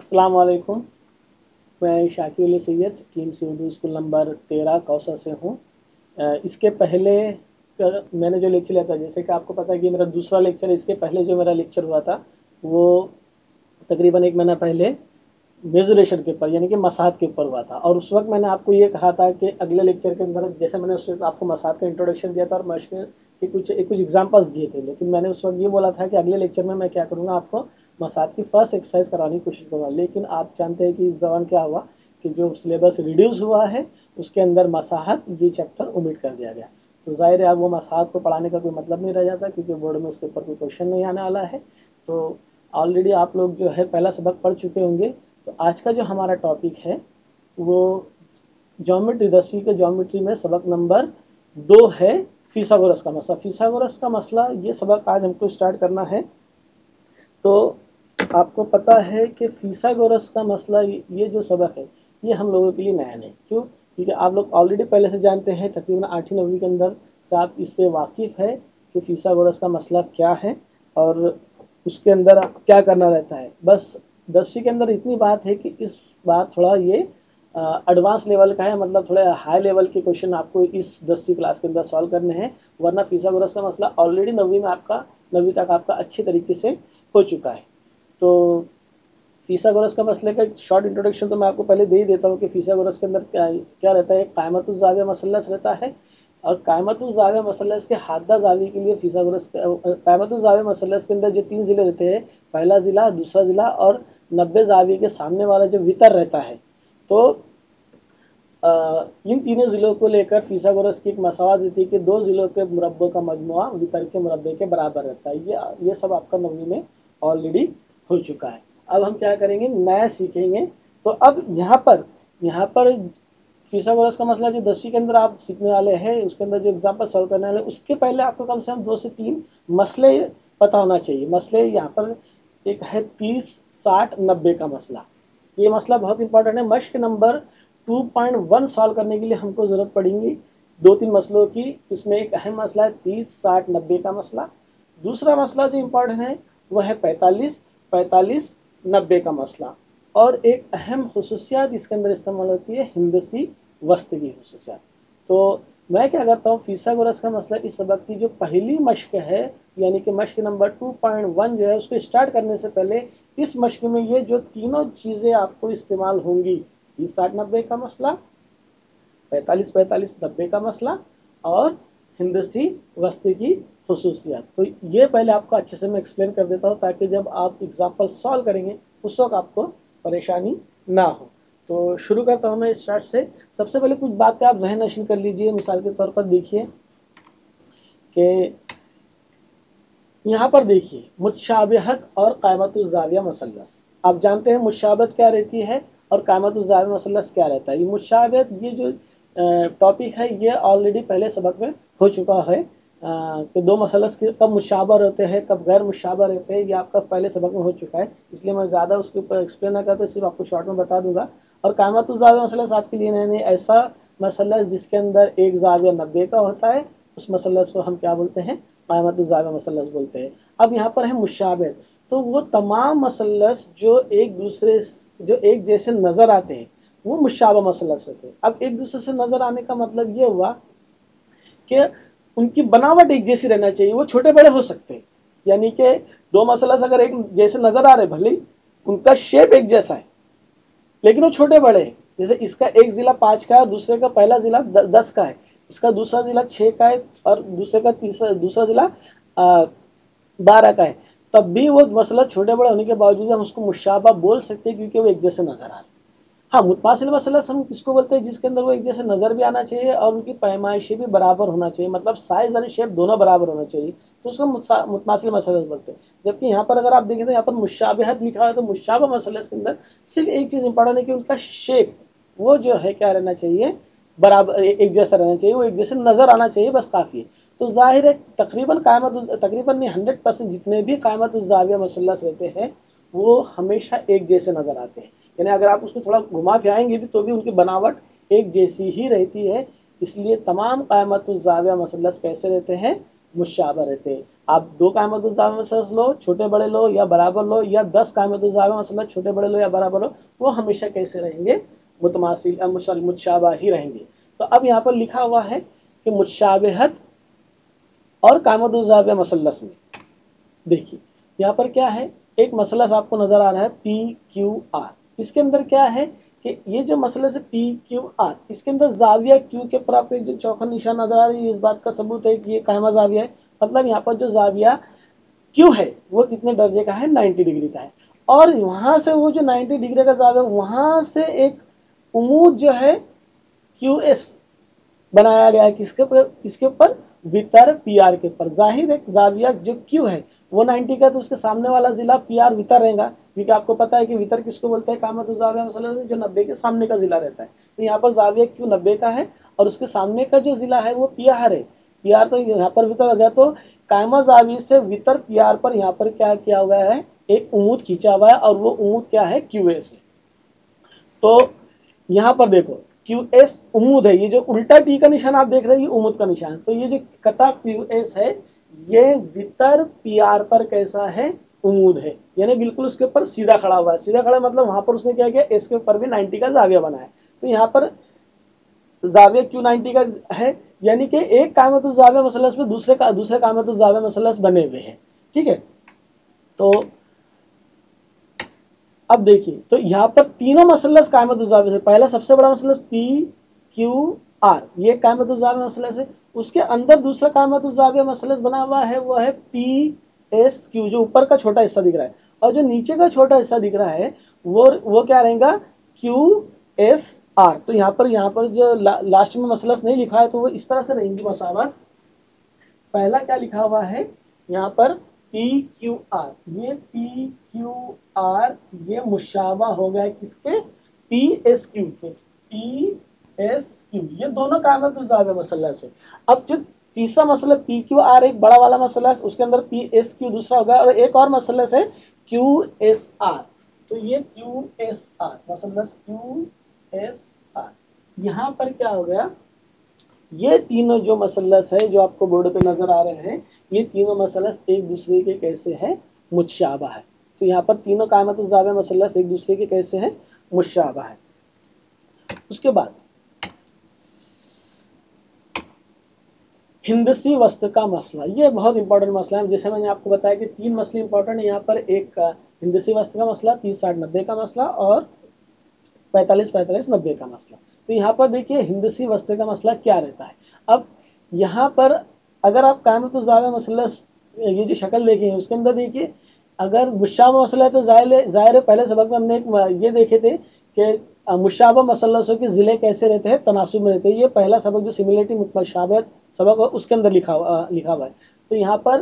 अस्सलाम वालेकुम। मैं शाकिर अली सैयद टीम से उर्दू स्कूल नंबर 13 कौसा से हूँ। इसके पहले मैंने जो लेक्चर लिया था, जैसे कि आपको पता है कि मेरा दूसरा लेक्चर, इसके पहले जो मेरा लेक्चर हुआ था वो तकरीबन एक महीना पहले मेजरेशन के ऊपर यानी कि मसाहत के ऊपर हुआ था। और उस वक्त मैंने आपको ये कहा था कि अगले लेक्चर के अंदर, जैसे मैंने उस वक्त आपको मसाहत का इंट्रोडक्शन दिया था और मश्क के कुछ एग्जांपल्स दिए थे, लेकिन मैंने उस वक्त ये बोला था कि अगले लेक्चर में मैं क्या करूँगा, आपको मसाहत की फर्स्ट एक्सरसाइज कराने की कोशिश करूँगा। लेकिन आप जानते हैं कि इस दौरान क्या हुआ कि जो सिलेबस रिड्यूस हुआ है उसके अंदर मसाहत ये चैप्टर ओमिट कर दिया गया। तो जाहिर है अब वो मसाहत को पढ़ाने का कोई मतलब नहीं रह जाता, क्योंकि बोर्ड में उसके ऊपर कोई क्वेश्चन नहीं आने वाला है। तो ऑलरेडी आप लोग जो है पहला सबक पढ़ चुके होंगे। तो आज का जो हमारा टॉपिक है वो ज्योमेट्री, 10वीं के ज्योमेट्री में सबक नंबर 2 है, फिसागोरस का मसला। फिसागोरस का मसला ये सबक आज हमको स्टार्ट करना है। तो आपको पता है कि फिसागोरस का मसला, ये जो सबक है ये हम लोगों के लिए नया नहीं। क्यों? क्योंकि आप लोग ऑलरेडी पहले से जानते हैं, तकरीबन 8वीं 9वीं के अंदर से आप इससे वाकिफ़ है कि फिसागोरस का मसला क्या है और उसके अंदर क्या करना रहता है। बस 10वीं के अंदर इतनी बात है कि इस बार थोड़ा ये एडवांस लेवल का है, मतलब थोड़े हाई लेवल के क्वेश्चन आपको इस 10वीं क्लास के अंदर सॉल्व करने हैं। वरना फिसागोरस का मसला ऑलरेडी 9वीं तक आपका अच्छे तरीके से हो चुका है। तो फिसागोरस का मसले का शॉर्ट इंट्रोडक्शन तो मैं आपको पहले दे ही देता हूँ कि फिसागोरस के अंदर क्या रहता है। कायमतुज़्ज़ाविया मसलस रहता है और कायमतुज़्ज़ाविया मसलस के हादा ज़ावी के लिए फिसागोरस कायमतुज़्ज़ाविया मसलस के अंदर जो 3 ज़िले रहते हैं, पहला ज़िला, दूसरा ज़िला और 90 ज़ावी के सामने वाला जो वितर रहता है, तो इन तीनों ज़िलों को लेकर फिसागोरस की एक मसावत रहती है कि 2 ज़िलों के मुरब्बों का मजमुआ वितर के मुरब्बे के बराबर रहता है। ये सब आपका 9वीं में ऑलरेडी हो चुका है। अब हम क्या करेंगे, नया सीखेंगे। तो अब यहाँ पर फिसागोरस का मसला जो 10वीं के अंदर आप सीखने वाले हैं, उसके अंदर जो एग्जाम्पल सॉल्व करने वाले, उसके पहले आपको कम से कम 2 से 3 मसले पता होना चाहिए। मसले यहाँ पर एक है 30, 60, 90 का मसला। ये मसला बहुत इंपॉर्टेंट है। मश्क नंबर 2.1 सॉल्व करने के लिए हमको ज़रूरत पड़ेगी 2-3 मसलों की। इसमें एक अहम मसला है 30, 60, 90 का मसला। दूसरा मसला जो इम्पॉर्टेंट है वह है 45, 45, 90 का मसला। और एक अहम खुसूसियात इसके अंदर इस्तेमाल होती है हिंदसी वस्त की खुसूसियात। तो मैं क्या करता हूँ, फिसागोरस का मसला इस सबक की जो पहली मश्क है, यानी कि मश्क नंबर 2.1 जो है, उसको स्टार्ट करने से पहले इस मश्क में ये जो तीनों चीज़ें आपको इस्तेमाल होंगी, 30, 60, 90 का मसला, 45, 45, 90 का मसला और हिंदसी वस्ती की खुसूसियात, तो ये पहले आपको अच्छे से मैं एक्सप्लेन कर देता हूँ, ताकि जब आप एग्जाम्पल सॉल्व करेंगे उस वक्त आपको परेशानी ना हो। तो शुरू करता हूँ मैं स्टार्ट से। सबसे पहले कुछ बातें आप जहन नशीन कर लीजिए। मिसाल के तौर पर देखिए कि यहाँ पर देखिए मुतशाबिहत और कायमतुज़्ज़ाविया मसलस। आप जानते हैं मुतशाबिहत क्या रहती है और कायमतुज़्ज़ाविया मसलस क्या रहता है। ये मुतशाबिहत, ये जो टॉपिक है, ये ऑलरेडी पहले सबक में हो चुका है कि 2 मसलस कब मुशाबह रहते हैं, कब गैर मुशाबह रहते हैं। ये आपका पहले सबक में हो चुका है, इसलिए मैं ज़्यादा उसके ऊपर एक्सप्लेन ना करता, सिर्फ आपको शॉर्ट में बता दूंगा। और कायमतुज़्ज़ाविया मसलस आपके लिए नहीं, ऐसा मसलस जिसके अंदर एक ज़ाविया 90 का होता है, उस मसलस को हम क्या बोलते हैं, कायमतुज़्ज़ाविया मसलस बोलते हैं। अब यहाँ पर है मुशाबिहत, तो वो तमाम मसलस जो एक जैसे नज़र आते हैं वो मुशाबह मसलस रहते हैं। अब एक दूसरे से नज़र आने का मतलब ये हुआ कि उनकी बनावट एक जैसी रहना चाहिए। वो छोटे बड़े हो सकते हैं, यानी कि 2 मसलस अगर एक जैसे नज़र आ रहे, भले ही उनका शेप एक जैसा है लेकिन वो छोटे बड़े हैं। जैसे इसका एक ज़िला 5 का है और दूसरे का पहला ज़िला 10 का है, इसका दूसरा ज़िला 6 का है और दूसरे का दूसरा ज़िला 12 का है, तब भी वो मसला छोटे बड़े होने के बावजूद हम उसको मुशाबा बोल सकते हैं, क्योंकि वो एक जैसे नजर आ रहे हैं। हाँ, मुतमासिल मसलस हम किसको बोलते हैं, जिसके अंदर वो एक जैसे नजर भी आना चाहिए और उनकी पैमाइशी भी बराबर होना चाहिए, मतलब साइज और शेप दोनों बराबर होना चाहिए, तो उसको मुतमासिल मसलस बोलते हैं। जबकि यहाँ पर अगर आप देखें तो यहाँ पर मुशाबहत लिखा है, तो मुशाबह मसलस के अंदर सिर्फ एक चीज़ इंपॉर्टेंट है कि उनका शेप वो जो है क्या रहना चाहिए, बराबर एक जैसा रहना चाहिए, वो एक जैसे नजर आना चाहिए, बस काफ़ी है। तो जाहिर है तकरीबन नहीं, 100% जितने भी कायमतुज़्ज़ाविया मसलस रहते हैं वो हमेशा एक जैसे नजर आते हैं। यानी अगर आप उसको थोड़ा घुमा फिराएंगे भी तो भी उनकी बनावट एक जैसी ही रहती है। इसलिए तमाम कायमतुज़्ज़ाविया मसलस कैसे रहते हैं, मुशाबा रहते हैं। आप 2 कायमतुज़्ज़ावे मसलस लो, छोटे बड़े लो या बराबर लो, या 10 कायमतुज़्ज़ावे मसलस छोटे बड़े लो या बराबर लो, वो हमेशा कैसे रहेंगे, मुतमासिल मुतशाबा ही रहेंगे। तो अब यहाँ पर लिखा हुआ है कि मुशाबहत और कायमतुज़्ज़ावे मसलस में देखिए यहाँ पर क्या है, एक मसलस आपको नजर आ रहा है PQR। इसके अंदर क्या है कि ये जो मसलस है PQR, इसके अंदर जाविया Q के पर आपको एक जो चौखा निशान नजर आ रही है, इस बात का सबूत है कि ये कायमा जाविया है। मतलब यहाँ पर जो जाविया Q है वो कितने दर्जे का है, 90 डिग्री का है। और वहां से वो जो 90 डिग्री का जाविया, वहां से एक उमूद जो है QS बनाया गया है, किसके ऊपर, वितर पीआर के ऊपर। जाहिर है जाविया जो क्यू है वो 90 का, तो उसके सामने वाला जिला पीआर वितर रहेगा, क्योंकि आपको पता है कि वितर किसको बोलते हैं, कामत जाविया मसलन में जो 90 के सामने का जिला रहता है। तो यहाँ पर जाविया क्यू 90 का है और उसके सामने का जो जिला है वो पीआर है। पीआर तो यहाँ पर वितर हो गया, तो कायमा जावी से वितर पीआर पर यहाँ पर क्या किया हुआ है, एक उमूद खींचा हुआ है, और वो उमूद क्या है, क्यूए से। तो यहां पर देखो क्यूएस उमूद है, ये जो उल्टा टी का निशान आप देख रहे हैं ये उमूद का निशान है। तो ये जो कटा क्यूएस है ये वितर पीआर पर कैसा है, उमूद है, यानी बिल्कुल उसके ऊपर सीधा खड़ा हुआ है। सीधा खड़ा मतलब वहां पर उसने क्या किया, इसके ऊपर भी 90 का जाविया बनाया। तो यहाँ पर जाविया क्यू 90 का है, यानी कि एक कामतुज़्ज़ावे मसलस में दूसरे कामतुज़्ज़ावे मसलस बने हुए हैं। ठीक है, तो अब देखिए, तो यहाँ पर तीनों मसलस कायमतुज़्ज़ावे से, पहला सबसे बड़ा मसलस PQR, ये कायमतुज़्ज़ावे मसलस है। उसके अंदर दूसरा कायमतुज़्ज़ावे मसलस बना हुआ है, वो है PSQ, जो ऊपर का छोटा हिस्सा दिख रहा है, और जो नीचे का छोटा हिस्सा दिख रहा है वो क्या रहेगा, QSR। तो यहाँ पर जो लास्ट में मसलस नहीं लिखा है, तो वो इस तरह से रहेंगी मसावत। पहला क्या लिखा हुआ है यहाँ पर, PQR, ये PQR ये मुशाबा हो गया किसके, PSQ के। PSQ ये दोनों कामतुज़्ज़ावे मसलस है। अब जो तीसरा मसला PQR एक बड़ा वाला मसला है, उसके अंदर PSQ दूसरा होगा, और एक और मसलस है QSR। तो ये QSR मसलस QSR, यहाँ पर क्या हो गया, ये तीनों जो मसलस है जो आपको बोर्ड पे नजर आ रहे हैं, ये तीनों मसलस एक दूसरे के कैसे हैं, मुतशाबा है। तो यहाँ पर तीनों कायमतुज़्ज़ावे मसलस एक दूसरे के कैसे हैं, मुतशाबा है। उसके बाद हिंदसी वस्त्र का मसला, ये बहुत इंपॉर्टेंट मसला है। जैसे मैंने आपको बताया कि 3 मसले इंपॉर्टेंट है यहाँ पर, एक हिंदसी वस्त्र का मसला, 30-60-90 का मसला, और 45-45-90 का मसला। तो यहाँ पर देखिए हिंदसी वस्त्र का मसला क्या रहता है। अब यहाँ पर अगर आप कायमतुज़्ज़ावे मसलस, ये जो शक्ल देखे हैं उसके अंदर देखिए, अगर मुशाबा मसला है तो जाहिर है, पहले सबक में हमने ये देखे थे कि मुशाबा मसलसों के जिले कैसे रहते हैं, तनासुब में रहते हैं। ये पहला सबक जो सिमिलरिटी मुशाबहत सबक उसके अंदर लिखा हुआ है। तो यहाँ पर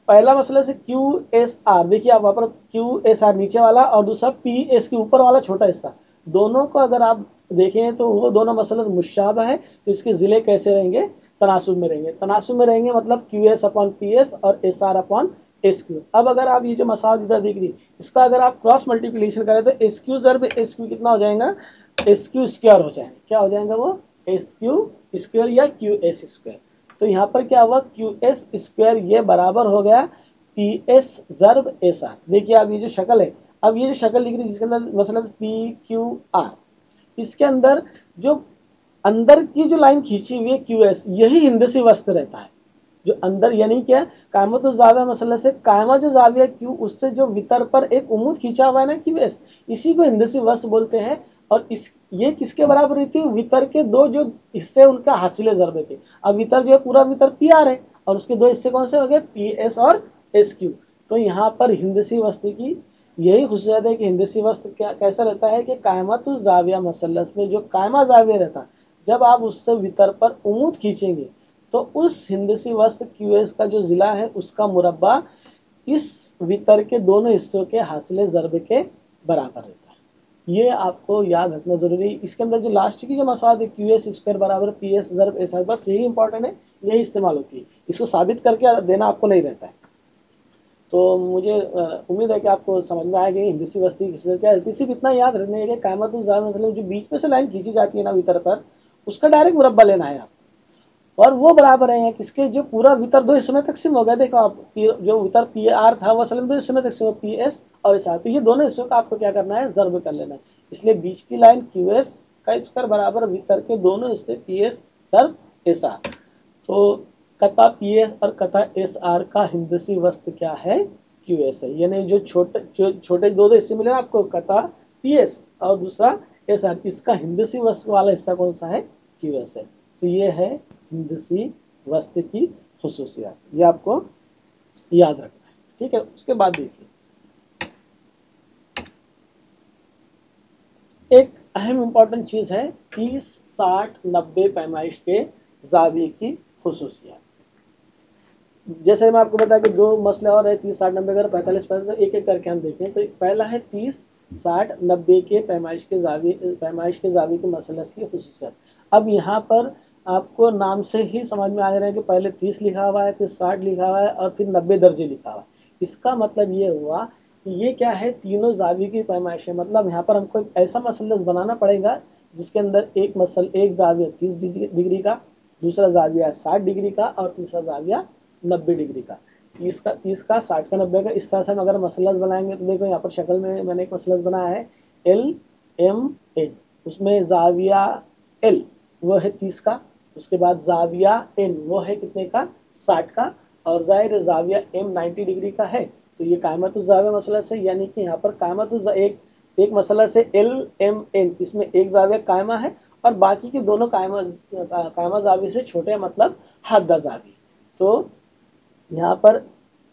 पहला मसला से QSR, देखिए आप वहां पर QSR नीचे वाला और दूसरा PS के ऊपर वाला छोटा हिस्सा, दोनों को अगर आप देखें तो वो दोनों मसला मुशाबा है। तो इसके जिले कैसे रहेंगे, तनासुब में रहेंगे। तनासुब में रहेंगे मतलब QS अपॉन PS और SR अपॉन SQ। अब अगर आप ये जो मसाल इधर दिख रही, इसका अगर आप क्रॉस मल्टीप्लिकेशन करें तो SQ ज़रब SQ कितना हो जाएगा, SQ स्क्वायर हो जाएगा। क्या हो जाएगा वो, SQ स्क्वायर या QS स्क्वायर। तो यहाँ पर क्या हुआ, QS स्क्वायर ये बराबर हो गया PS ज़रब SR। देखिए अब ये जो शक्ल है, अब ये जो शक्ल दिख रही है जिसके अंदर मसलन PQR, इसके अंदर जो अंदर की जो लाइन खींची हुई है QS, यही हिंदसी वस्त्र रहता है। जो अंदर यानी क्या, कायमतुज़्ज़ावे मसला से कायमा जो जाविया Q, उससे जो वितर पर एक उमूद खींचा हुआ है ना QS, इसी को हिंदसी वस्त्र बोलते हैं। और ये किसके बराबर रहती है, वितर के दो जो हिस्से उनका हासिल ज़रबे के। अब वितर जो है पूरा वितर PR है, और उसके दो हिस्से कौन से हो गए, PS और SQ। तो यहाँ पर हिंदसी वस्त्र की यही खुशियत है कि हिंदसी वस्त्र क्या कैसा रहता है कि कायमतुज़्ज़ाविया मसलस में जो कायमा जाविया रहता, जब आप उससे वितर पर उमूद खींचेंगे तो उस हिंदसी वस्त्र QS का जो जिला है उसका मुरब्बा इस वितर के दोनों हिस्सों के हासिल ज़रब के बराबर रहता है। ये आपको याद रखना जरूरी है। इसके अंदर जो लास्ट की जो मसाद है QS स्क्वायर बराबर PS ज़रब SR, बस यही इंपॉर्टेंट है, यही इस्तेमाल होती है। इसको साबित करके देना आपको नहीं रहता है। तो मुझे उम्मीद है कि आपको समझ में आएगी हिंदसी वस्ती क्या है। सिर्फ इतना याद रखना है कि कायमतुज़्ज़ावे मतलब जो बीच में से लाइन खींची जाती है ना वितर पर, उसका डायरेक्ट मुरब्बा लेना है आप। और वो बराबर है किसके, जो पूरा वितर दो हिस्सों में तकसीम हो गया। देखो आप जो वितर पी आर था वो असल में दो हिस्सों में तकसीम हो, पी एस और एस आर, तो ये दोनों हिस्सों का आपको क्या करना है, ज़र्ब कर लेना है। इसलिए बीच की लाइन क्यू एस का स्क्वायर बराबर वितर के दोनों हिस्से पी एस ज़र्ब एस आर। तो कता पी एस और कता एस आर का हिंदसी वस्तु क्या है, क्यू एस है। यानी जो छोटे दो दो हिस्से मिले आपको, कता पी एस और दूसरा एस आर, इसका हिंदसी वस्तु वाला हिस्सा कौन सा है, क्यू एस है। तो ये है हिंदसी वस्तु की खुसूसियात, ये आपको याद रखना है। ठीक है, उसके बाद देखिए एक अहम इंपॉर्टेंट चीज है 30, 60, 90 पैमाइश के जाविये की खुसूसियात। जैसे मैं आपको बताया कि दो मसले और है, 30, 60, 90 अगर 45, 45, एक एक करके हम देखें। तो पहला है 30, 60, 90 के पैमाइश के जाविये के मसले की खुसूसियात। अब यहाँ पर आपको नाम से ही समझ में आ रहा है कि पहले 30 लिखा हुआ है, फिर 60 लिखा हुआ है और फिर 90 दर्जे लिखा हुआ है। इसका मतलब ये हुआ कि ये क्या है, तीनों जाविये की पैमाइश है। मतलब यहाँ पर हमको एक ऐसा मसलस बनाना पड़ेगा जिसके अंदर एक जाविया 30 डिग्री का, दूसरा जाविया 60 डिग्री का और तीसरा जाविया 90 डिग्री का। 30 का 60 का 90 का, इस तरह से हम अगर मसलस बनाएंगे तो देखो यहाँ पर शक्ल में मैंने एक मसलस बनाया है एल एम एन। उसमें जाविया एल वो है 30 का, उसके बाद जाविया एन वो है कितने का, 60 का, और जाहिर जाविया एम 90 डिग्री का है। तो ये कायमत जाविया मसला से, यानी कि यहाँ पर कायमत एक मसला से एल एम एन, इसमें एक जाविया कायमा है और बाकी के दोनों कायमा जाविये से छोटे, मतलब हद्दा जाविये। तो यहाँ पर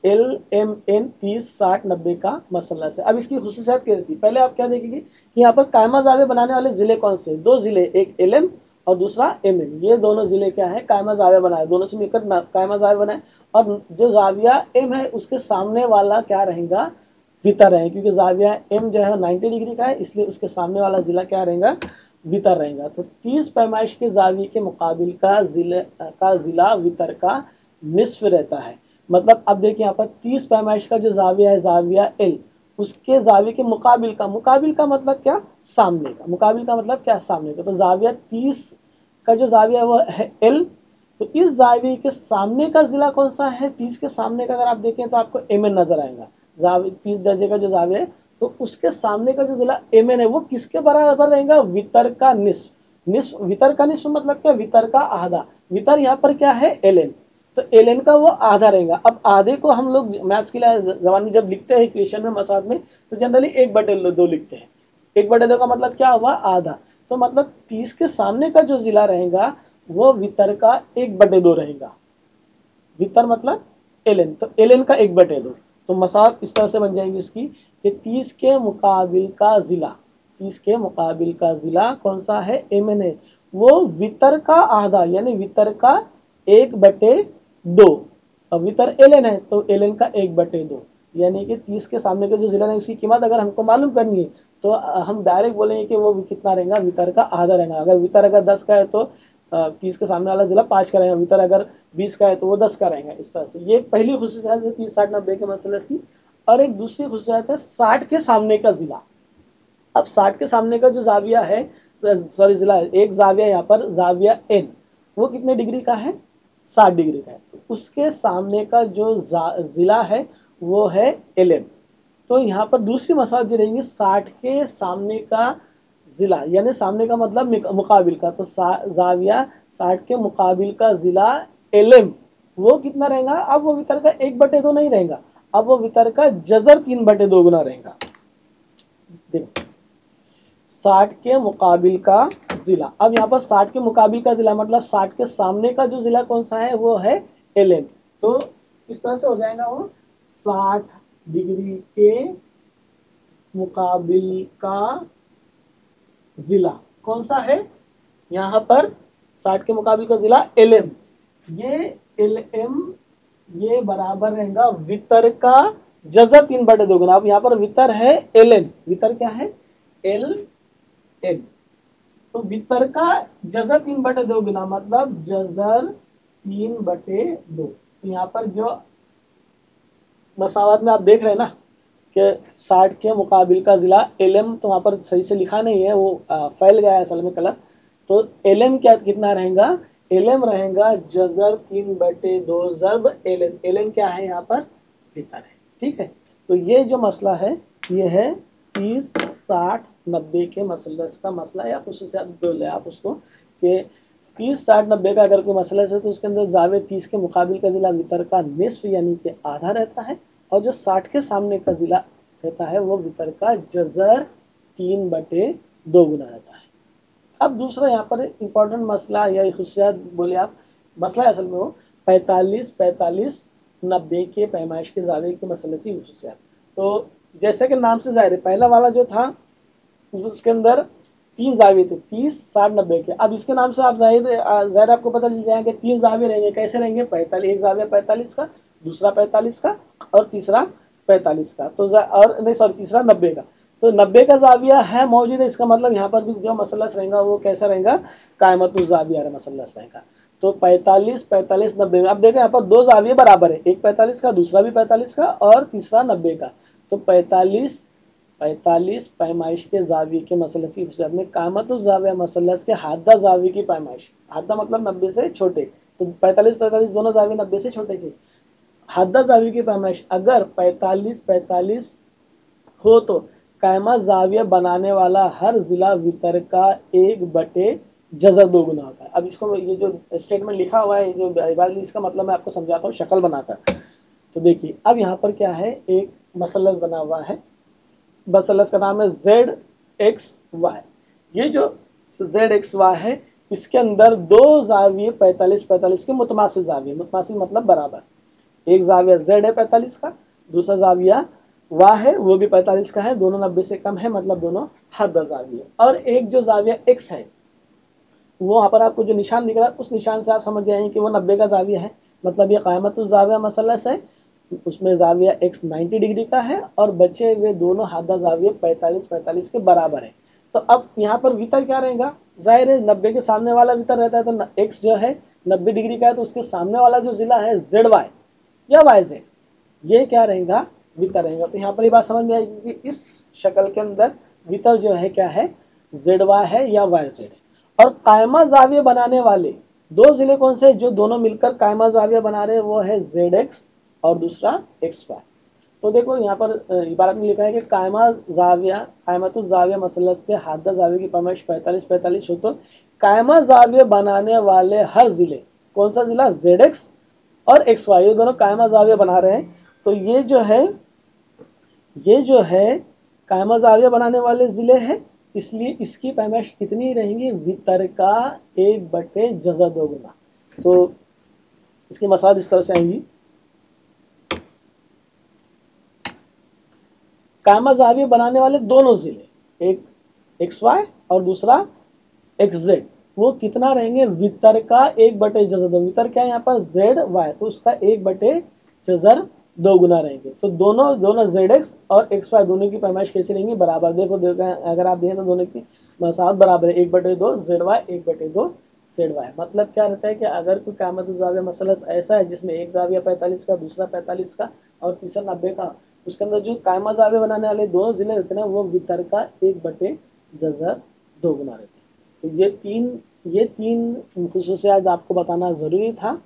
एल एम एन 30, 60, 90 का मसला से। अब इसकी खुसूसियात क्या रहती है, पहले आप क्या देखेंगे कि यहाँ पर कायमा जाविया बनाने वाले जिले कौन से, दो जिले, एक एल एम और दूसरा एम एन। ये दोनों जिले क्या है, कायमा जाविया बनाए, दोनों से मिलकर कायमा जाविया बनाए। और जो जाविया एम है उसके सामने वाला क्या रहेगा, वितर है, क्योंकि जाविया एम जो है 90 डिग्री का है, इसलिए उसके सामने वाला जिला क्या रहेगा, वितर रहेगा। तो 30 पैमाइश के जाविये के मुकाबिल का जिला वितर का निस्फ रहता है। मतलब अब देखिए यहाँ पर 30 पैमाइश का जो जाविया है, जाविया एल, उसके जाविये के मुकाबिल का मतलब क्या, सामने का। मुकाबिल का मतलब क्या, सामने का। तो जाविया 30 का जो जाविया है वो है एल। तो इस जाविये के सामने का जिला कौन सा है, 30 के सामने का अगर आप देखें तो आपको एम एन नजर आएगा। 30 दर्जे का जो जाविया है तो उसके सामने का जो जिला एम एन है वो किसके बराबर रहेगा, वितर का निस्फ। वितर का निस्फ मतलब क्या, वितर का आधा। वितर यहाँ पर क्या है, एल एन, तो एल एन का वो आधा रहेगा। अब आधे को हम लोग मैथ्स के लिए जबान में जब लिखते हैं इक्वेशन में, मसाद में, तो जनरली 1/2 लिखते हैं। 1/2 का मतलब क्या हुआ, आधा। तो मतलब 30 के सामने का जो जिला रहेगा वो वितर का 1/2 रहेगा। वितर मतलब एल एन, तो एल एन का 1/2। तो मसाद इस तरह से बन जाएंगी इसकी कि 30 के मुकाबिल का जिला, 30 के मुकाबिल का जिला कौन सा है, एम एन है, वो वितर का आधा, यानी वितर का 1/2। अब वितर एल एन है तो एल एन का 1/2, यानी कि 30 के सामने का जो जिला है उसकी कीमत अगर हमको मालूम करनी है तो हम डायरेक्ट बोलेंगे कि वो कितना रहेगा, वितर का आधा रहेगा। अगर वितर अगर 10 का है तो 30 के सामने वाला जिला 5 का रहेगा, वितर अगर 20 का है तो वो 10 का रहेगा। इस तरह से ये पहली खुसूसियत है 30, 60, 90 के मसले की। और एक दूसरी खुसूसियत है 60 के सामने का जिला। अब 60 के सामने का जो जाविया है, सॉरी जिला, एक जाविया यहाँ पर जाविया एन, वो कितने डिग्री का है, 60 डिग्री का है। तो उसके सामने का जो जिला है वो है एल एम। तो यहाँ पर दूसरी मसाल जो रहेंगी 60 के सामने का जिला, यानी सामने का मतलब मुकाबिल का। तो जाविया 60 के मुकाबिल का जिला एल एम, वो कितना रहेगा, अब वो वितर का 1/2 नहीं रहेगा, अब वो वितर का जजर 3/2 गुना रहेगा। देखो 60 के मुकाबिल का जिला, अब यहाँ पर 60 के मुकाबिल का जिला मतलब 60 के सामने का जो जिला कौन सा है वो है एल एन। तो इस तरह से हो जाएगा वो 60 डिग्री के मुकाबिल का जिला कौन सा है, यहाँ पर 60 के मुकाबिल का जिला एल एम। ये एल एम ये बराबर रहेगा वितर का जजर 3/2 गुना। अब यहाँ पर वितर है एल एन, वितर क्या है, एल एन, तो वितर का जजर 3/2 गुना मतलब जजर 3/2। तो यहाँ पर जो मसावत में आप देख रहे हैं ना कि 60 के मुकाबिल का जिला एल एम, तो वहां पर सही से लिखा नहीं है, वो फैल गया है असल में कलर। तो एल एम क्या कितना रहेगा, एलएम रहेगा जजर 3/2 ज़र्ब एलएन। एलएन क्या है यहाँ पर? वितर है। ठीक है, तो ये जो मसला है ये है 30, 60, 90 के मसलस का मसला है। आप उससे आप बोले आप उसको कि 30, 60, 90 का अगर कोई मसला है तो उसके अंदर जावे 30 के मुकाबिल का जिला वितर का निस्फ यानी कि आधा रहता है, और जो 60 के सामने का जिला रहता है वो वितर का जजर 3/2 गुना रहता है। अब दूसरा यहाँ पर इंपॉर्टेंट मसला या खुशियात बोले आप, मसला असल में वो 45, 45, 90 के पैमाइश के जावे के मसले से खुशियात। तो जैसे कि नाम से जाहिर है, पहला वाला जो था उसके अंदर 3 जावे थे, 30, 60, 90 के। अब इसके नाम से आप जाहिर आपको पता चल जाएगा कि 3 जावे रहेंगे। कैसे रहेंगे? 45, एक जाविया 45 का, दूसरा 45 का और तीसरा 45 का। तो और नहीं सॉरी तीसरा 90 का। तो 90 का जाविया है मौजूद है, इसका मतलब यहाँ पर भी जो मसलस रहेगा वो कैसा रहेगा? कायमतुल जाविया मसलस रहेगा। तो 45, 45, 90। अब देखो यहाँ पर 2 जाविये बराबर है, एक 45 का, दूसरा भी 45 का और तीसरा 90 का। तो 45, 45 पैमाइश के जाविये के मसलस की फुसत में कामतुल जाविया मसलस के हादा जाविये की पैमाइश, हादा मतलब 90 से छोटे, तो 45, 45 दोनों जाविये 90 से छोटे के। हादा जाविये की पैमाइश अगर 45, 45 हो तो कायमा जाविया बनाने वाला हर जिला वितर का 1/2 जजर 2 गुना होता है। अब इसको ये जो स्टेटमेंट लिखा हुआ है, जो इबारत, इसका मतलब मैं आपको समझाता हूँ शक्ल बनाकर। तो देखिए अब यहाँ पर क्या है, एक मसलस बना हुआ है, मसलस का नाम है ZXY। ये जो ZXY है इसके अंदर 2 जाविये 45, 45 के मुतमासिल जाविये, मुतमासिल मतलब बराबर। एक जाविया Z है 45 का, दूसरा जाविया वाह है वो भी 45 का है, दोनों 90 से कम है, मतलब दोनों हद जाविया। और एक जो जाविया X है वो वहां पर आपको जो निशान दिख रहा है उस निशान से आप समझ जाएंगे कि वो 90 का जाविया है, मतलब ये कायमतुल जाविया मसलस है। उसमें जाविया X 90 डिग्री का है और बचे हुए दोनों हादा जाविये 45, 45 के बराबर है। तो अब यहाँ पर वितर क्या रहेगा? जाहिर है 90 के सामने वाला वितर रहता है, तो X जो है 90 डिग्री का है, तो उसके सामने वाला जो जिला है ZY या YZ, ये क्या रहेगा? वितर रहेगा। तो यहाँ पर ये बात समझ में आएगी कि इस शक्ल के अंदर वितर जो है क्या है? ZY है या YZ है। और कायमा जाविया बनाने वाले 2 जिले कौन से जो दोनों मिलकर कायमा जाविया बना रहे हैं? वो है ZX और दूसरा XY। तो देखो यहाँ पर इबारत में लिखा है कि कायमा जाविया, कायमतुल जाविया मसलस के हादा जाविया की पैमाइश 45, 45 हो तो कायमा जाविया बनाने वाले हर जिले, कौन सा जिला? ZX और XY, ये दोनों कायमा जाविया बना रहे हैं। तो ये जो है कायमा जाविया बनाने वाले जिले हैं, इसलिए इसकी पैमाइश कितनी रहेंगी? वितर का 1/2 जज़ा 2 गुना। तो इसकी मसाद इस तरह से आएंगी, कायमा जाविया बनाने वाले दोनों जिले, एक XY और दूसरा XZ, वो कितना रहेंगे? वितर का 1/2 जज़र 2। वितर क्या है यहाँ पर? ZY, तो उसका 1/2 जज़र 2 गुना रहेंगे। तो दोनों ZX और XY दोनों की पैमाइश कैसी रहेंगी? बराबर। देखो अगर आप देखें तो दोनों की मसाद बराबर है, 1/2 ZY, 1/2 ZY। मतलब क्या रहता है कि अगर कोई कायमतुल जाविया मसलस ऐसा है जिसमें एक जाविया 45 का, दूसरा 45 का और तीसरा 90 का, उसके अंदर जो कायमा जाविया बनाने वाले दोनों जिले रहते हैं वो वितर का 1/2 जज़र 2 गुना रहते हैं। तो ये तीन खुसूसियात आपको बताना ज़रूरी था,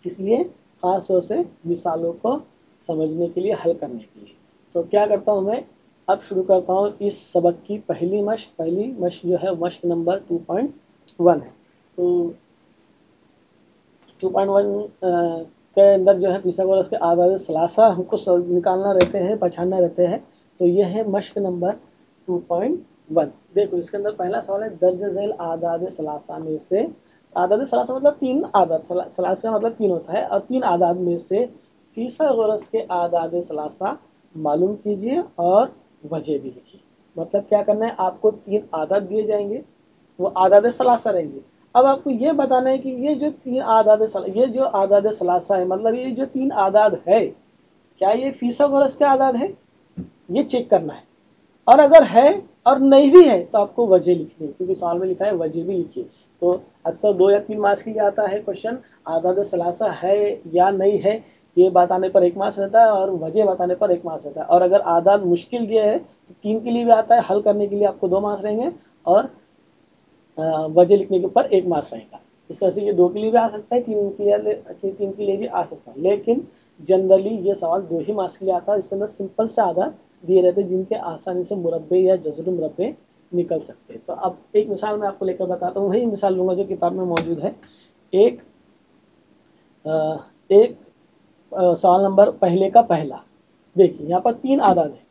इसलिए ख़ास तौर से मिसालों को समझने के लिए, हल करने के लिए। तो क्या करता हूँ मैं, अब शुरू करता हूँ इस सबक की पहली मश्क जो है मश्क नंबर 2.1 है। तो 2.1 के अंदर जो है फिसागोरस के आदाद सलासा हमको निकालना रहते हैं, पहचानना रहते हैं। तो ये है मश्क नंबर 2.1। देखो इसके अंदर पहला सवाल है, दर्ज झैल आदाद सलासा में से, आदाद सलासा मतलब 3 आदाद, सलासा मतलब 3 होता है, और 3 आदाद में से फिसागोरस के आदाद सलासा मालूम कीजिए और वजह भी लिखिए। मतलब क्या करना है, आपको 3 आदाद दिए जाएंगे, वो आदाद सलासा रहेंगे। अब आपको ये बताना है कि ये जो 3 आदाद सलासा है, मतलब ये जो 3 आदाद है, क्या ये फिसागोरस के आदाद है? ये चेक करना है। और अगर है और नहीं भी है तो आपको वजह लिखनी है, क्योंकि सवाल में लिखा है वजह भी लिखिए। तो अक्सर 2 या 3 मार्क्स के लिए आता है क्वेश्चन, आदाद सलासा है या नहीं है, ये बताने पर 1 मार्क्स रहता है और वजह बताने पर 1 मार्क्स रहता है। और अगर आदाद मुश्किल दिए है तो 3 के लिए भी आता है, हल करने के लिए आपको 2 मार्क्स रहेंगे और वजह लिखने के ऊपर 1 मार्क्स रहेगा। इस तरह से ये 2 के लिए भी आ सकता है, 3 के लिए भी आ सकता है, लेकिन जनरली ये सवाल 2 ही मार्क्स के लिए आता है। इसके अंदर सिंपल से आधा दिए रहते हैं जिनके आसानी से मुरब्बे या जज़र मुरब्बे निकल सकते हैं। तो अब एक मिसाल मैं आपको लेकर बताता हूँ, वही मिसाल लूंगा जो किताब में मौजूद है। एक सवाल नंबर पहले का पहला देखिए, यहाँ पर 3 आदद है।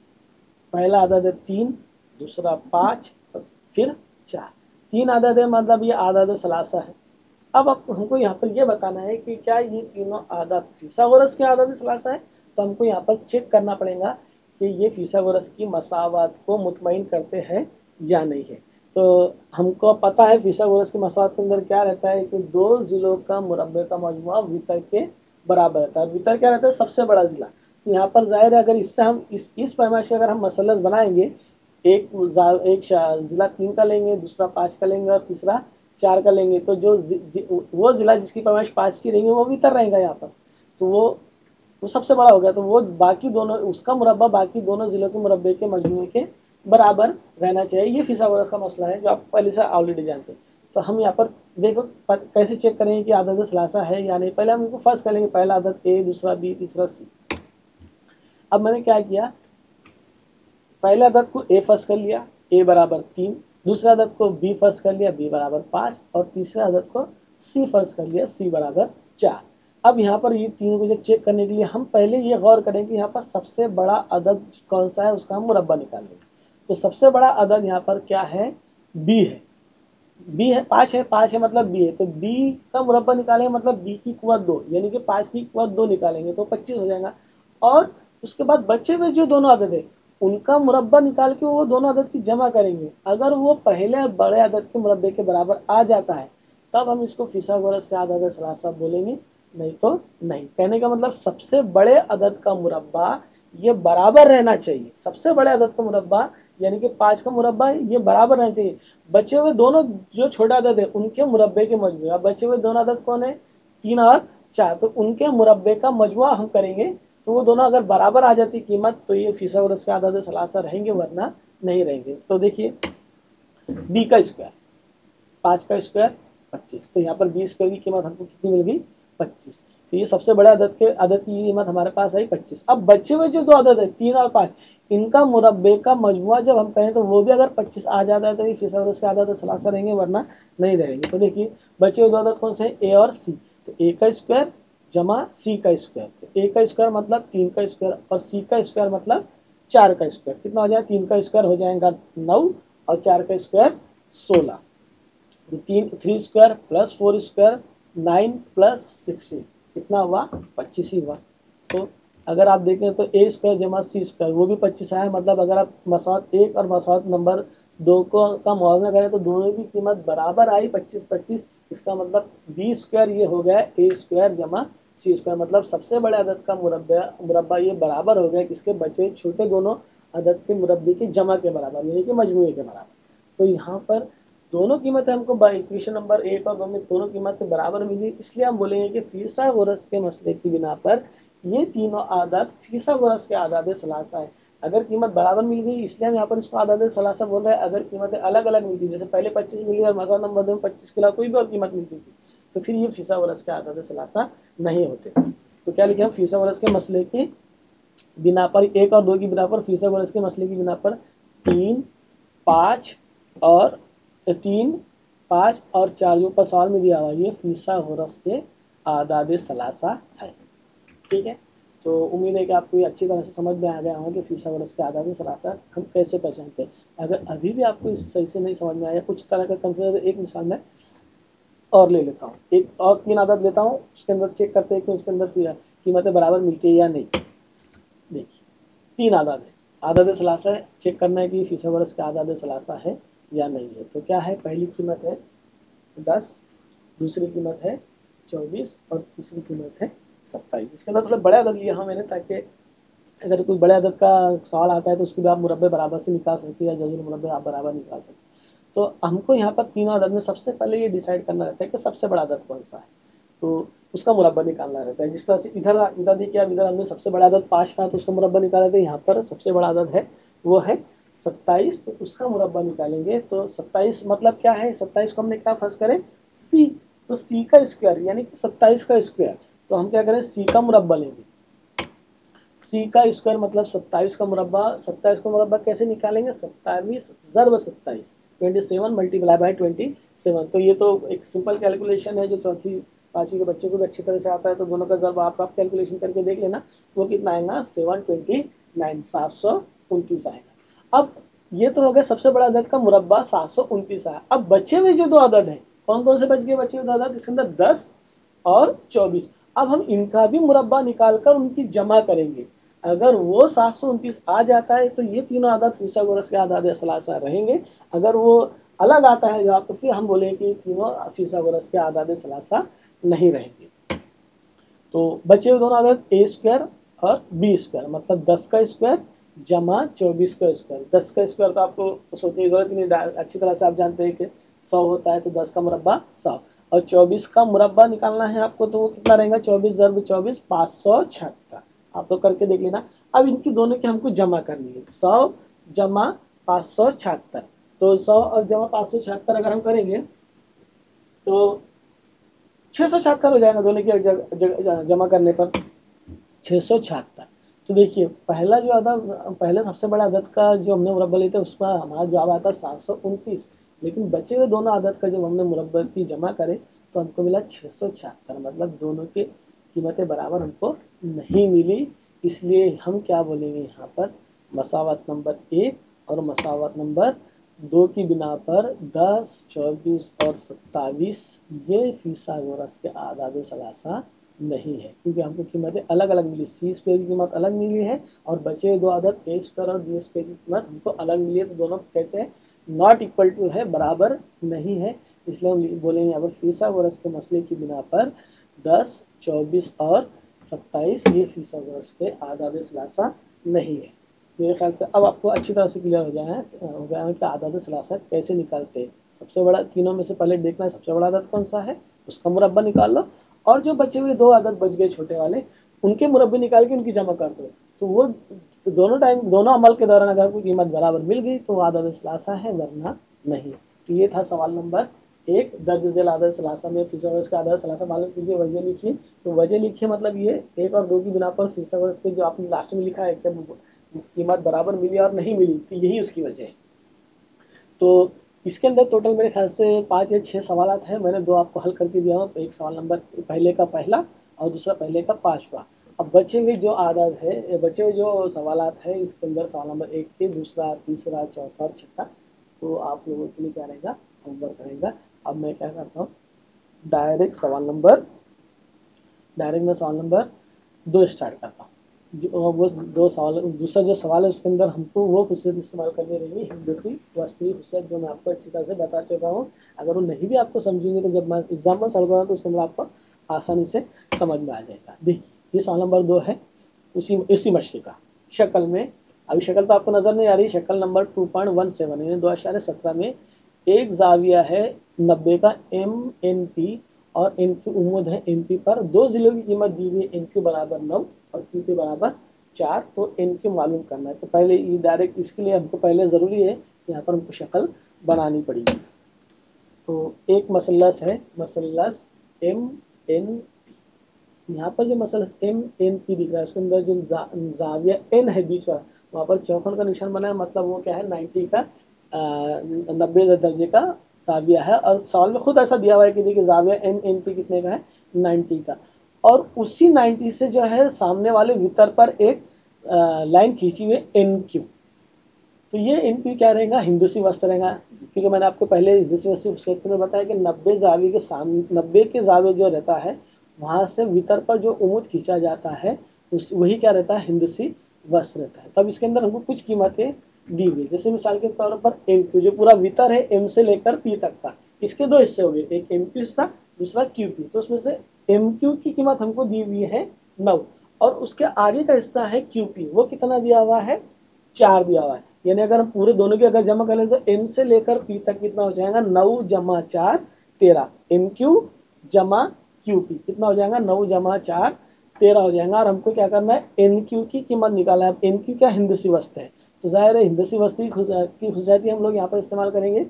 पहला आदद है 3, दूसरा 5 और फिर 4। 3 आदद है, मतलब ये आदद सलासा है। अब हमको यहाँ पर ये बताना है कि क्या ये तीनों आदत फिसागोरस के आदद सलासा है। तो हमको यहाँ पर चेक करना पड़ेगा कि ये फिसागोरस की मसावत को मुतमईन करते हैं या नहीं है। तो हमको पता है फिसागोरस की मसावत के अंदर क्या रहता है कि 2 जिलों का मुरब्बे का मजमुआ वितर के बराबर रहता है। वितर क्या रहता है? सबसे बड़ा जिला। तो यहाँ पर जाहिर है, अगर इससे हम इस पैमाइश के अगर हम मसलस बनाएंगे, एक जिला 3 का लेंगे, दूसरा 5 का लेंगे और तीसरा 4 का लेंगे, तो जो वो जिला जिसकी पैमाइश 5 की रहेंगे वो भीतर रहेगा यहाँ पर। तो वो सबसे बड़ा हो गया। तो वो बाकी दोनों, उसका मुरब्बा बाकी दोनों जिलों के मुरब्बे के मजमूए के बराबर रहना चाहिए। ये फिसागोरस का मसला है जो आप पहले से ऑलरेडी जानते हैं। तो हम यहाँ पर देखो कैसे चेक करेंगे कि आदत सलासा है या नहीं। पहले हम इनको फर्स्ट कर लेंगे, पहला आदत ए, दूसरा बी, तीसरा सी। अब मैंने क्या किया, पहले आदत को ए फर्स्ट कर लिया, ए बराबर 3, दूसरे आदत को बी फर्स्ट कर लिया, बी बराबर 5 और तीसरे आदत को सी फर्स्ट कर लिया, सी बराबर 4। अब यहाँ पर ये तीनों को जब चेक करने के लिए हम पहले ये गौर करें कि यहाँ पर सबसे बड़ा अदद कौन सा है, उसका हम मुरब्बा निकाल लेंगे। तो सबसे बड़ा अदद यहाँ पर क्या है? बी है। बी है, 5 है, 5 है मतलब बी है। तो बी का मुरब्बा निकालेंगे मतलब बी की कुवत 2, यानी कि 5 की कुवत 2 निकालेंगे तो 25 हो जाएगा। और उसके बाद बचे हुए जो दोनों अदद है उनका मुरब्बा निकाल के वो दोनों अदद की जमा करेंगे। अगर वो पहले बड़े अदद के मुरब्बे के बराबर आ जाता है तब हम इसको फिसागोरस के आदद सलासा बोलेंगे, नहीं तो नहीं। कहने का मतलब सबसे बड़े अदद का मुरब्बा ये बराबर रहना चाहिए। सबसे बड़े अदद का मुरब्बा यानी कि 5 का मुरब्बा ये बराबर रहना चाहिए। बचे हुए दोनों जो छोटा अदद है उनके मुरब्बे के मजमूए। अब बचे हुए दोनों अदद कौन है? 3 और 4। तो उनके मुरब्बे का मजमुआ हम करेंगे। तो वो दोनों अगर बराबर आ जाती कीमत तो ये फिसागोरस के आदद सलासा रहेंगे, वरना नहीं रहेंगे। तो देखिए, बी का स्क्वायर, 5 का स्क्वायर 25। तो यहाँ पर बी स्क्वायर की कीमत हमको कितनी मिल गई? 25। तो ये सबसे बड़े अदद की कीमत हमारे पास आई 25। अब बचे हुए जो दो अदद है 3 और 5, इनका मुरब्बे का मजमुआ जब हम कहें तो वो भी अगर 25 आ जाता है तो ये फिसागोरस के आदद सलासा रहेंगे, वरना नहीं रहेंगे। तो देखिए, बचे हुए दो अदद कौन से हैं? ए और सी। तो ए का स्क्वायर जमा सी का स्क्वायर। तो ए का स्क्वायर मतलब 3 का स्क्वायर और सी का स्क्वायर मतलब 4 का स्क्वायर। कितना हो जाएगा? 3 का स्क्वायर हो जाएगा 9 और 4 का स्क्वायर 16। तो 3 स्क्वायर प्लस 4 स्क्वायर 9 प्लस 16 कितना हुआ? 25 ही हुआ। तो अगर आप देखें तो ए स्क्वायर जमा सी स्क्वायर वो भी 25 आया। मतलब अगर आप मसौत 1 और मसौत नंबर 2 को का मुआवजा करें तो दोनों की कीमत बराबर आई 25-25। इसका मतलब बी स्क्वायर ये हो गया ए स्क्वायर जमा सी स्क्वायर। मतलब सबसे बड़े अदद का मुरब्बा ये बराबर हो गया किसके? बचे छोटे दोनों अदद के मुरब्बे के जमा के बराबर, यानी कि मजमूए के बराबर। तो यहाँ पर दोनों कीमतें हमको इक्वेशन नंबर 1 और 2 में दोनों कीमतें बराबर मिली, इसलिए हम बोलेंगे कि फिसागोरस के मसले की बिना पर ये तीनों आदत फिसागोरस के आदाद सलासा है। अगर कीमत बराबर मिल गई इसलिए हम यहाँ पर इसको आदाद सलासा बोल रहे हैं। अगर कीमतें अलग अलग मिलती, जैसे पहले 25 मिली और मसला नंबर 2 में 25 के अलावा कोई भी और कीमत मिलती थी, तो फिर ये फिसागोरस के आदाद सलासा नहीं होते। तो क्या लिखे हम? फिसागोरस के मसले की बिना पर 1 और 2 की बिना पर, फिसागोरस के मसले की बिना पर 3, 5 और 3, 5 और 4 जो ऊपर सवाल में दिया हुआ ये फिसागोरस के आदाद सलासा है। ठीक है, तो उम्मीद है कि आपको ये अच्छी तरह से समझ में आ गया होगा कि फिसागोरस के आदाद सलासा हम कैसे पहचानते हैं। अगर अभी भी आपको इस सही से नहीं समझ में आया, कुछ तरह का कंफ्यूजन, एक मिसाल में और ले लेता हूँ। एक और 3 आदत लेता हूँ, उसके अंदर चेक करते हैं कि उसके अंदर कीमतें बराबर मिलती है या नहीं। देखिए, 3 आदाद है, आदाद सलासा है। चेक करना है कि फिसागोरस के आदाद सलासा है या नहीं है। तो क्या है? पहली कीमत है 10, दूसरी कीमत है 24 और तीसरी कीमत है 27। इसके अंदर थोड़ा बड़ा अदद लिया हाँ मैंने, ताकि अगर कोई बड़े अदद का सवाल आता है तो उसके भी आप मुरब्बे बराबर से निकाल सकते हैं या जज़र मुरब्बे आप बराबर निकाल सकते हैं। तो हमको यहाँ पर तीनों अदद में सबसे पहले ये डिसाइड करना रहता है कि सबसे बड़ा अदद कौन सा है, तो उसका मुरब्बा निकालना रहता है। जिस तरह से इधर देखिए, अब इधर हमने सबसे बड़ा अदद 5 था तो उसका मुरब्बा निकाला था। यहाँ पर सबसे बड़ा अदद है वो है 27, तो उसका मुरब्बा निकालेंगे। तो 27 मतलब क्या है? 27 को हमने क्या फर्ज करें? सी। तो सी का स्क्वायर यानी कि 27 का स्क्वायर, तो हम क्या करें सी का मुरब्बा लेंगे। सी का स्क्वायर मतलब 27 का मुरब्बा। 27 का मुरब्बा कैसे निकालेंगे, 27 ज़र्ब 27, 27 मल्टीप्लाई बाय 27। तो ये तो एक सिंपल कैलकुलेशन है जो चौथी पांचवी के बच्चों को भी अच्छी तरह से आता है, तो दोनों का ज़र्ब आप रफ कैलकुलेशन करके देख लेना, वो कितना आएगा 729, 729 आएगा। अब ये तो हो गया सबसे बड़ा अदद का मुरब्बा 729 आया। अब बचे हुए जो दो अदद हैं, कौन कौन से बच गए बचे हुए दो अदद, इसके अंदर 10 और 24। अब हम इनका भी मुरब्बा निकालकर उनकी जमा करेंगे। अगर वो 729 आ जाता है तो ये तीनों आदत फिसागोरस के आदाद सलासा रहेंगे। अगर वो अलग आता है जवाब तो फिर हम बोलेंगे कि तीनों फिसागोरस के आदाद सलासा नहीं रहेंगे। तो बचे हुए दोनों आदत ए स्क्वायर और बी स्क्वायर, मतलब 10 का स्क्वायर जमा 24 का स्क्वायर। 10 का स्क्वायर तो आपको सोचने की जरूरत नहीं, अच्छी तरह से आप जानते हैं कि 100 होता है, तो 10 का मुरब्बा 100, और 24 का मुरब्बा निकालना है आपको, तो वो कितना रहेगा 24 ज़र्ब 24, 576। आप तो करके देख लेना। अब इनकी दोनों की हमको जमा करनी है, 100 जमा 576। तो 100 और जमा 576 अगर हम करेंगे तो 676 हो जाएगा दोनों की जमा करने पर, 676। तो देखिए पहला जो अदद, पहले सबसे बड़ा अदद का जो हमने मुरब्बा लिया था उसका हमारा जवाब आता 729, लेकिन बचे हुए दोनों अदद का जब हमने मुरब्बा की जमा करे तो हमको मिला 676, मतलब दोनों की कीमतें बराबर हमको नहीं मिली। इसलिए हम क्या बोलेंगे यहाँ पर, मसावत नंबर 1 और मसावत नंबर 2 की बिना पर 10, 24 और 27 ये फिसागोरस के आदाद सलासा नहीं है, क्योंकि हमको कीमतें अलग अलग मिली, सी स्क्वायर की कीमत अलग मिली है और बचे हुए दो आदत ए स्क्वायर और बी स्क्वायर की कीमत हमको अलग मिली है। तो दोनों कैसे नॉट इक्वल टू है, बराबर नहीं है। इसलिए हम बोलेंगे यहाँ पर फिसागोरस के मसले की बिना पर 10, 24 और 27 ये फिसागोरस के आदाद सलासा नहीं है। मेरे ख्याल से अब आपको अच्छी तरह से क्लियर हो गया है कि आदाद सलासा कैसे निकालते हैं। सबसे बड़ा तीनों में से पहले देखना है सबसे बड़ा आदत कौन सा है, उसका मुरब्बा निकाल लो, और जो बचे हुए दो आदत बच गए छोटे वाले उनके मुरब्बे निकाल के उनकी जमा कर दो। तो वो तो दोनों टाइम दोनों अमल के दौरान अगर कोई कीमत बराबर मिल गई तो आदत सलासा है, वरना नहीं। तो ये था सवाल नंबर 1, दर्ज झेल आदत सलासा में फिसागोरस का आदत सलासा मालूम कीजिए, वजह लिखिए। तो वजह लिखिए मतलब ये 1 और 2 की बिना पर फिसागोरस के जो आपने लास्ट में लिखा है कीमत बराबर मिली और नहीं मिली, तो यही उसकी वजह है। तो इसके अंदर टोटल मेरे ख्याल से 5 या 6 सवाल हैं, मैंने 2 आपको हल करके दिया हूँ, एक सवाल नंबर पहले का पहला और दूसरा पहले का 5वां। अब बचे हुए जो आदत है, बचे हुए जो सवाल है, इसके अंदर सवाल नंबर 1 के दूसरा तीसरा चौथा और छठा, तो आप लोगों के लिए क्या रहेगा, होमवर्क रहेगा। अब मैं क्या करता हूँ, डायरेक्ट मैं सवाल नंबर 2 स्टार्ट करता हूँ। वो 2 सवाल, दूसरा जो सवाल है उसके अंदर हमको वो हुस्सियत इस्तेमाल करनी रहेगी, हिंदसी वास्तविक हुस्सियत, जो मैं आपको अच्छी तरह से बता चुका हूँ। अगर वो नहीं भी आपको समझेंगे तो जब मैं एग्जाम में सॉल्व करूँगा तो उसके अंदर आपको आसानी से समझ में आ जाएगा। देखिए ये सवाल नंबर 2 है इसी मशक़ का शक्ल में। अभी शक्ल तो आपको नजर नहीं आ रही, शक्ल नंबर 2.17 यानी 2.17 में एक जाविया है 90 का MNP और इनकी उम्मीद है MP पर। दो जिलों की कीमत दी हुई है, NQ बराबर 9 और QP बराबर 4। तो NQ मालूम करना है, तो पहले ये डायरेक्ट इसके लिए हमको पहले ज़रूरी है यहाँ पर हमको शक्ल बनानी पड़ेगी। तो एक मसलस है, मसलस MNP। यहाँ पर जो मसलस MNP दिख रहा है उसके अंदर जो जाविया N है बीच का, वहाँ पर चौकोन का निशान बना है, मतलब वो क्या है 90 का 90 दर्जे का जाविया है। और सवाल में खुद ऐसा दिया हुआ है कि देखिए जाविया NNP कितने का है, 90 का। और उसी 90 से जो है सामने वाले वितर पर एक लाइन खींची हुई NQ। तो ये NQ क्या रहेगा, हिंदुसी वस्त्र रहेगा, क्योंकि मैंने आपको पहले हिंदुसी वस्त्र क्षेत्र में बताया कि 90 जाविये के सामने 90 के जाविये जो रहता है वहाँ से वितर पर जो उमुद खींचा जाता है उस वही क्या रहता है, हिंदुसी वस्त्र रहता है। तब इसके अंदर हमको कुछ कीमतें दी हुई, जैसे मिसाल के तौर पर MQ जो पूरा वितर है M से लेकर P तक का, इसके दो हिस्से हो गए, एक MQ हिस्सा दूसरा QP। तो उसमें से MQ की कीमत हमको दी हुई है 9 और उसके आगे का हिस्सा है QP, वो कितना दिया हुआ है, 4 दिया हुआ है। यानी अगर हम पूरे दोनों की अगर जमा कर लें तो M से लेकर P तक कितना हो जाएगा, 9 जमा 4 13। MQ जमा QP कितना हो जाएगा, 9 जमा 4 13 हो जाएगा। और हमको क्या करना है, NQ की कीमत निकालना है। अब NQ क्या हिंदसी वस्त्र है, तो जाहिर है हिंदसी वस्त्र की खुशियाती हम लोग यहाँ पर इस्तेमाल करेंगे।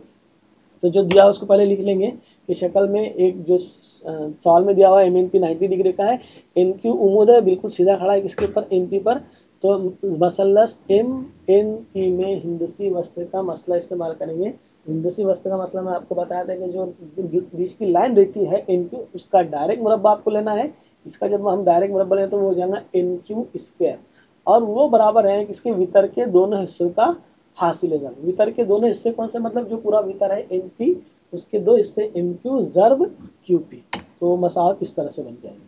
तो जो दिया है उसको पहले लिख लेंगे कि शक्ल में एक जो सवाल में दिया हुआ है MNP 90 डिग्री का है, NQ उम्मीद है बिल्कुल सीधा खड़ा है किसके ऊपर, MP पर। तो मसलस MNP में हिंदसी वस्त्र का मसला इस्तेमाल करेंगे। हिंदसी वस्त्र का मसला मैं आपको बताया था कि जो बीच की लाइन रहती है NQ, उसका डायरेक्ट मुरब्बा आपको लेना है। इसका जब हम डायरेक्ट मुरब्बा लें तो वो हो जाएगा NQ स्क्वायर, और वो बराबर है किसके, वितर के दोनों हिस्सों का हासिल ज़र्ब। वितर के दोनों हिस्से कौन से, मतलब जो पूरा वितर है MP, उसके दो हिस्से MQ ज़र्ब QP। तो मसाल इस तरह से बन जाएगी,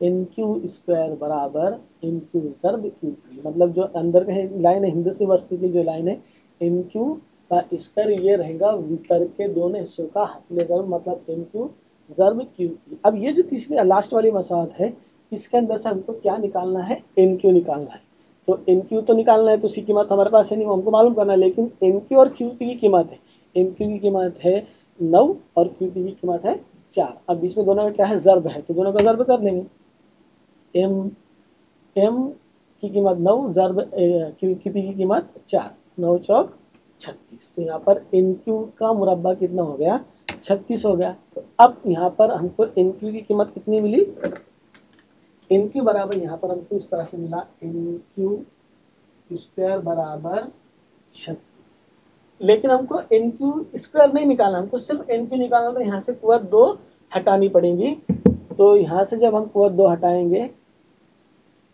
NQ स्क्वायर बराबर MQ ज़र्ब QP। मतलब जो अंदर का लाइन है हिंदसी वस्त्र की जो लाइन है NQ का स्क्वायर, ये रहेगा वितर के दोनों हिस्सों का हासिल ज़र्ब, मतलब MQ ज़र्ब QP। अब ये जो तीसरी लास्ट वाली मसाल है, इसके अंदर से हमको क्या निकालना है, NQ निकालना है। तो NQ तो निकालना है, तो सी कीमत हमारे पास है नहीं, हमको मालूम करना है। लेकिन MQ और QP की कीमत है, MQ की कीमत है 9 और QP की कीमत है 4। अब बीच में दोनों का क्या है, ज़र्ब है, तो दोनों का ज़र्ब कर लेंगे। M की कीमत 9 ज़र्ब QP की कीमत 4, 9 चौक 36। तो यहाँ पर NQ का मुरब्बा कितना हो गया, 36 हो गया। तो अब यहाँ पर हमको NQ की कीमत कितनी मिली, NQ बराबर यहाँ पर हमको इस तरह से मिला, NQ स्क्वायर बराबर 36। लेकिन हमको NQ स्क्वायर नहीं निकालना, हमको सिर्फ NQ निकालना। तो यहाँ से कुवत 2 हटानी पड़ेगी। तो यहाँ से जब हम कुवत 2 हटाएंगे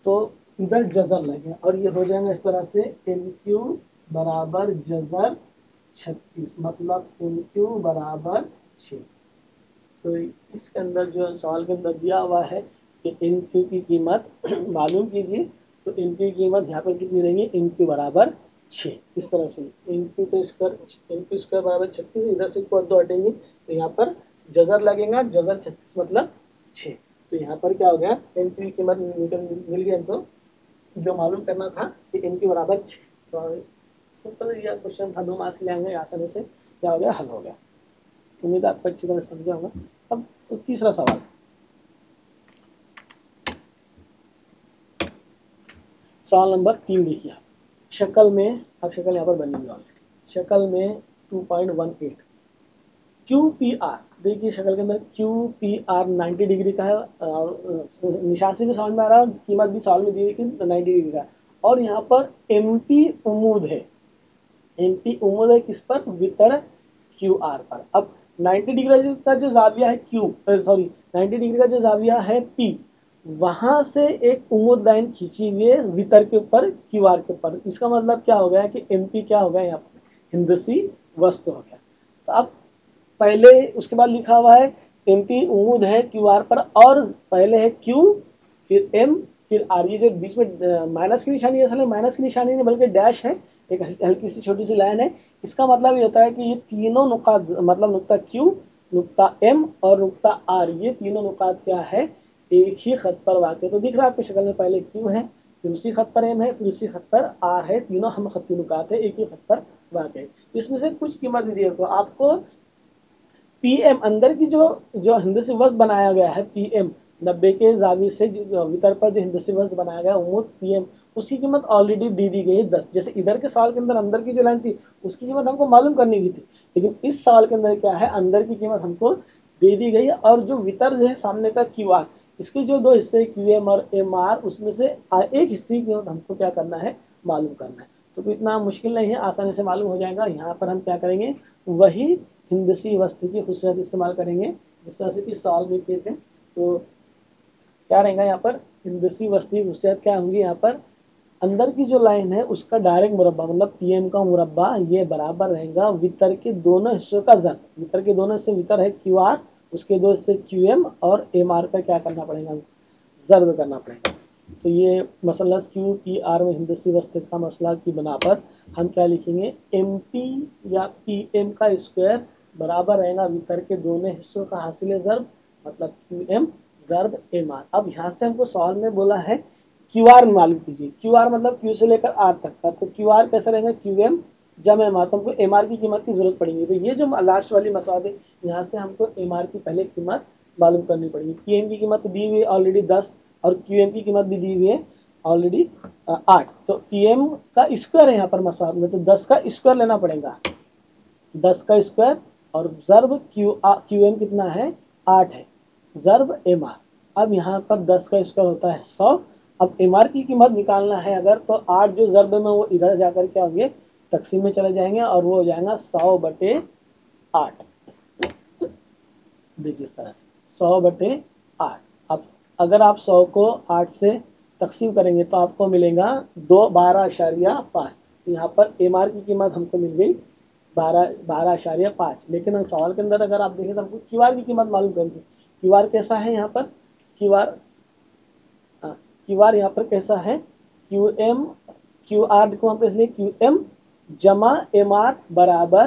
तो इधर जजर लगे, और ये हो जाएगा इस तरह से, NQ बराबर जजर 36, मतलब NQ बराबर 6। तो इसके अंदर जो सवाल के अंदर दिया हुआ है कि NQ की कीमत मालूम कीजिए। तो NQ की कीमत यहाँ पर कितनी रहेंगी, NQ बराबर 6। इस तरह से NQ स्क्वायर बराबर 36, इधर से कुवत 2 हटेंगे तो यहाँ पर जजर लगेगा, जजर 36 मतलब 6। तो यहाँ पर क्या हो गया, NQ की कीमत मिल गई हमको। जो मालूम करना था कि NQ बराबर 6। तो सिंपल यह क्वेश्चन था, 2 मार्क्स ले आएंगे आसानी से, क्या हो गया, हल हो गया। उम्मीद है आपको अच्छी तरह समझा होगा। अब तीसरा सवाल, सवाल नंबर 3 देखिए। शक्ल में, अब शक्ल यहाँ पर बनेगी ऑलरेडी, शक्ल में 2.18 QPR। देखिए शक्ल के अंदर QPR 90 डिग्री का है, और निशान से भी समझ में आ रहा है, कीमत भी सवाल में दी है कि 90 डिग्री का है। और यहाँ पर MP उम्मीद है, MP उम्मीद है किस पर, वितर QR पर। अब 90 डिग्री का जो जाविया है सॉरी 90 डिग्री का जो जाविया है P, वहां से एक उम्मीद लाइन खींची हुई है वितर के ऊपर QR के ऊपर। इसका मतलब क्या हो गया कि MP क्या हो गया, यहाँ पर हिंदसी वस्तु हो गया। तो अब पहले उसके बाद लिखा हुआ है MP उम्मीद है QR पर, और पहले है Q, फिर M, फिर R। ये जो बीच में माइनस की निशानी है, असल में माइनस की निशानी नहीं बल्कि डैश है, एक हल्की सी छोटी सी लाइन है। इसका मतलब ये होता है कि ये तीनों नुकात, मतलब नुक्ता Q, नुक्ता M और नुक्ता R, ये तीनों नुकात क्या है, एक ही खत पर वाक़। तो दिख रहा है आपकी शक्ल में, पहले Q है, फिर उसी खत पर M है, फिर उसी खत पर R है, तीनों हम खत्ती नुकात है, एक ही खत पर वाक़। इसमें से कुछ कीमत दी है, तो आपको PM अंदर की जो हिंदसी वस्त्र बनाया गया है, PM 90 के जावी से वितर पर जो हिंदसी वस्त्र बनाया गया उम्मीद PM, उसकी कीमत ऑलरेडी दी गई है 10। जैसे इधर के सवाल के अंदर अंदर की जो लाइन थी उसकी कीमत हमको मालूम करनी की थी, लेकिन इस सवाल के अंदर क्या है, अंदर की कीमत हमको दे दी गई है। और जो वितर जो है सामने का QR, इसके जो दो हिस्से QM और MR, उसमें से एक हिस्से की कीमत हमको क्या करना है, मालूम करना है। तो इतना मुश्किल नहीं है, आसानी से मालूम हो जाएगा। यहाँ पर हम क्या करेंगे, वही हिंदसी वस्तु की खुशियत इस्तेमाल करेंगे जिस तरह से इस सवाल में किए थे। तो क्या रहेगा यहाँ पर, हिंदसी वस्तु की खुशियत क्या होंगी, यहाँ पर अंदर की जो लाइन है उसका डायरेक्ट मुरब्बा, मतलब PM का मुरब्बा, ये बराबर रहेगा वितर के दोनों हिस्सों का ज़र्ब। वितर के दोनों हिस्से, वितर है QR, उसके दो हिस्से QM और MR का क्या करना पड़ेगा, ज़र्ब करना पड़ेगा। तो ये मसलस QPR में हिंदसी वस्त्र का मसला की बना पर हम क्या लिखेंगे, MP या PM का स्क्वायर बराबर रहेगा वितर के दोनों हिस्सों का हासिल ज़र्ब, मतलब QM ज़र्ब MR। अब यहाँ से हमको सवाल में बोला है QR मालूम कीजिए। QR मतलब Q से लेकर R तक का, तो QR कैसे रहेगा, QM जम MR। तो हमको MR की कीमत की जरूरत पड़ेगी। तो ये जो लास्ट वाली मसला है, यहाँ से हमको MR की पहले कीमत मालूम करनी पड़ेगी। PM की कीमत दी हुई है ऑलरेडी 10, और QM की कीमत भी दी हुई है ऑलरेडी 8। तो PM का स्क्वायर है यहाँ पर मसला में, तो 10 का स्क्वायर लेना पड़ेगा। 10 का स्क्वायर और ज़र्ब क्यू एम कितना है 8 है, ज़र्ब एम आर। अब यहाँ पर 10 का स्क्वायर होता है 100। अब एम आर की कीमत निकालना है अगर, तो 8 जो ज़र्ब में वो इधर जाकर क्या होंगे, तकसीम में चले जाएंगे और वो हो जाएगा 100/8। देखिए इस तरह से 100/8। अब अगर आप 100 को 8 से तकसीम करेंगे तो आपको मिलेगा 12.5। यहाँ पर एम आर की कीमत हमको मिल गई 12.5। लेकिन सवाल के अंदर अगर आप देखें तो हमको क्यू आर की कीमत मालूम करनी थी। क्यू आर कैसा है यहाँ पर, क्यू आर यहाँ पर कैसा है, क्यू आर देखो हम इसलिए क्यू एम जमा एम आर बराबर,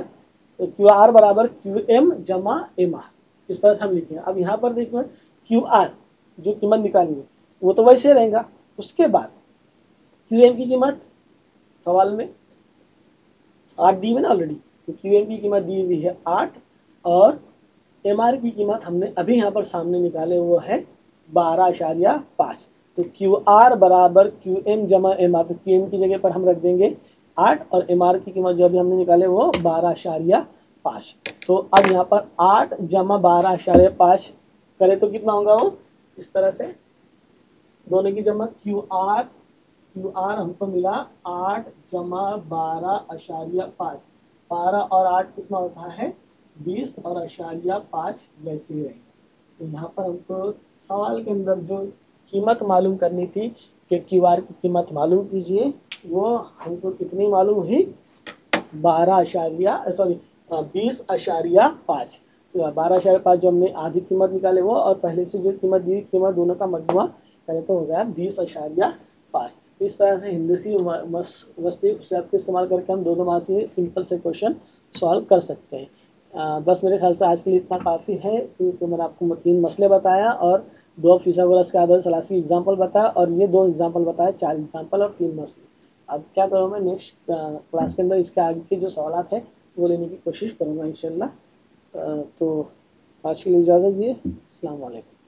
क्यू आर बराबर क्यू एम जमा एम आर, इस तरह से हम लिखेंगे। अब यहाँ पर देखो क्यू आर जो कीमत निकाली है वो तो वैसे रहेगा। उसके बाद क्यू एम की कीमत सवाल में 8 दी हुई ना ऑलरेडी, तो क्यू एम की कीमत दी हुई है 8 और एम आर की कीमत हमने अभी यहाँ पर सामने निकाले वो है 12.5। तो क्यू आर बराबर क्यू एम जमा एम आर, तो क्यू एम की जगह पर हम रख देंगे 8 और एम आर की कीमत जो अभी हमने निकाले वो 12.5। तो अब यहाँ पर 8 जमा 12.5 करे तो कितना होगा वो, इस तरह से दोनों की जमा क्यू आर हमको मिला 8 जमा 12.5। 12 और 8 कितना होता है 20 और 0.5 वैसे ही रहेगा। तो यहाँ पर हमको सवाल के अंदर जो कीमत मालूम करनी थी कि क्यू आर की कीमत मालूम कीजिए, वो हमको कितनी मालूम हुई 20.5। 12.5 जो हमने आधी कीमत निकाले वो और पहले से जो कीमत दी कीमत दोनों का मजमुआ करें तो हो गया 20.5। इस तरह से हिंदसी वस्ती के इस्तेमाल करके हम दो माह से सिंपल से क्वेश्चन सॉल्व कर सकते हैं। बस मेरे ख्याल से आज के लिए इतना काफ़ी है, क्योंकि मैंने आपको 3 मसले बताया और 2 फिसागोरस के आदर्श सलासी एग्जाम्पल बताया और ये 2 एग्जाम्पल बताया, 4 एग्जाम्पल और 3 मसले। अब क्या करूँ मैं नेक्स्ट क्लास के अंदर इसके आगे के जो सवाल है वो लेने की कोशिश करूँगा इंशाल्लाह। तो आज के लिए इजाज़त दिए। अस्सलाम वालेकुम।